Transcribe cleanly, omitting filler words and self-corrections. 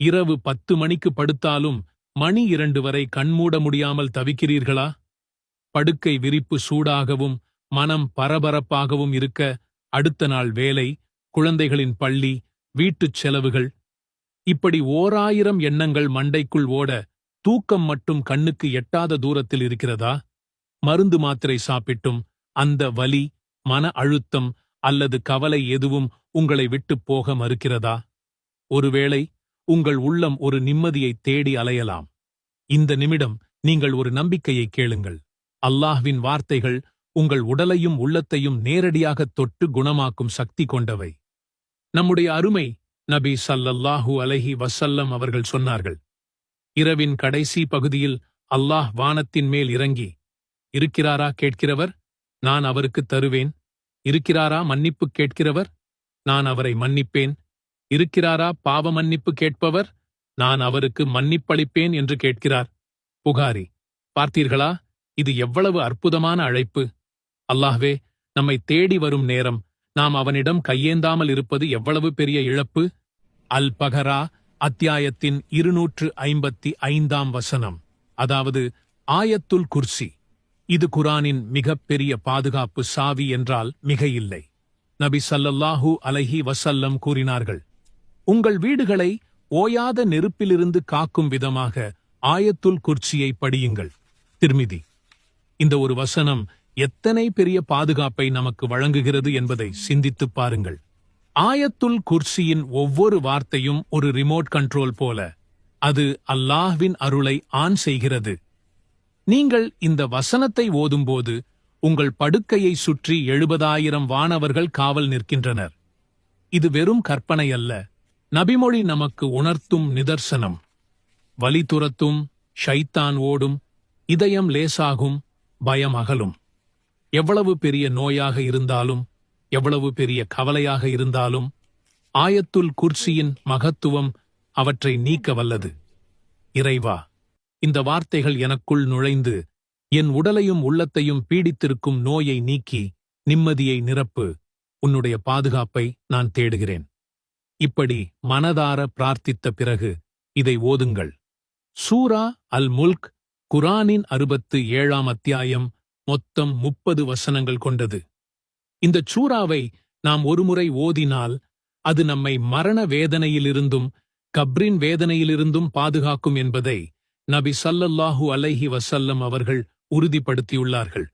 இரவு 10 மணிக்கு படுத்தாலும் மணி 2 வரை கண்மூட முடியாமல் தவிக்கிறீர்களா? படுக்கை விரிப்பு சூடாகவும் மனம் பரபரப்பாகவும் இருக்க அடுத்த நாள் வேலை, குழந்தைகளின் பள்ளி, வீட்டுச் செலவுகள், இப்படி 1000 எண்ணங்கள் மண்டைக்குள் ஓட தூக்கம் மட்டும் கண்ணுக்கு எட்டாத தூரத்தில் இருக்கிறதா? மருந்து மாத்திரை சாப்பிட்டும் அந்த வலி, மன அழுத்தம் அல்லது கவலை எதுவும் உங்களை விட்டுப் போக மறுக்கிறதா? ஒருவேளை உங்கள் உள்ளம் ஒரு நிம்மதியை தேடி அலையலாம். இந்த நிமிடம் நீங்கள் ஒரு நம்பிக்கையை கேளுங்கள். அல்லாஹ்வின் வார்த்தைகள் உங்கள் உடலையும் உள்ளத்தையும் நேரடியாகத் தொட்டு குணமாக்கும் சக்தி கொண்டவை. நம்முடைய அருமை நபி ஸல்லல்லாஹு அலைஹி வஸல்லம் அவர்கள் சொன்னார்கள், இரவின் கடைசி பகுதியில் அல்லாஹ் வானத்தின் மேல் இறங்கி, இருக்கிறாரா கேட்கிறவர், நான் அவருக்குத் தருவேன். இருக்கிறாரா மன்னிப்பு கேட்கிறவர், நான் அவரை மன்னிப்பேன். இருக்கிறாரா பாவ மன்னிப்பு கேட்பவர், நான் அவருக்கு மன்னிப்பளிப்பேன் என்று கேட்கிறார். புகாரி. பார்த்தீர்களா, இது எவ்வளவு அற்புதமான அழைப்பு! அல்லாஹ்வே, நம்மை தேடி வரும் நேரம் நாம் அவனிடம் கையேந்தாமல் இருப்பது எவ்வளவு பெரிய இழப்பு! அல் பகரா அத்தியாயத்தின் 255ஆம் வசனம், அதாவது ஆயத்துல் குர்சி. இது குரானின் மிகப்பெரிய பாதுகாப்பு சாவி என்றால் மிகையில்லை. நபி ஸல்லல்லாஹு அலைஹி வஸல்லம் கூறினார்கள், உங்கள் வீடுகளை ஓயாத நெருப்பிலிருந்து காக்கும் விதமாக ஆயத்துல் குர்சியை படியுங்கள். திர்மிதி. இந்த ஒரு வசனம் எத்தனை பெரிய பாதுகாப்பை நமக்கு வழங்குகிறது என்பதை சிந்தித்துப் பாருங்கள். ஆயத்துல் குர்சியின் ஒவ்வொரு வார்த்தையும் ஒரு ரிமோட் கண்ட்ரோல் போல. அது அல்லாஹ்வின் அருளை ஆன் செய்கிறது. நீங்கள் இந்த வசனத்தை ஓதும்போது உங்கள் படுக்கையை சுற்றி 70,000 வானவர்கள் காவல் நிற்கின்றனர். இது வெறும் கற்பனை அல்ல, நபிமொழி நமக்கு உணர்த்தும் நிதர்சனம். வலி துரத்தும், ஷைத்தான் ஓடும், இதயம் லேசாகும், பயம் அகலும். எவ்வளவு பெரிய நோயாக இருந்தாலும், எவ்வளவு பெரிய கவலையாக இருந்தாலும், ஆயத்துல் குர்சியின் மகத்துவம் அவற்றை நீக்க வல்லது. இறைவா, இந்த வார்த்தைகள் எனக்குள் நுழைந்து என் உடலையும் உள்ளத்தையும் பீடித்திருக்கும் நோயை நீக்கி நிம்மதியை நிரப்பு. உன்னுடைய பாதுகாப்பை நான் தேடுகிறேன். இப்படி மனதார பிரார்த்தித்த பிறகு இதை ஓதுங்கள். சூரா அல் முல்க் குரானின் 67ஆம் அத்தியாயம், மொத்தம் 30 வசனங்கள் கொண்டது. இந்த சூறாவை நாம் ஒருமுறை ஓதினால் அது நம்மை மரண வேதனையிலிருந்தும் கப்ரின் வேதனையிலிருந்தும் பாதுகாக்கும் என்பதை நபி ஸல்லல்லாஹு அலைஹி வஸல்லம் அவர்கள் உறுதிப்படுத்தியுள்ளார்கள்.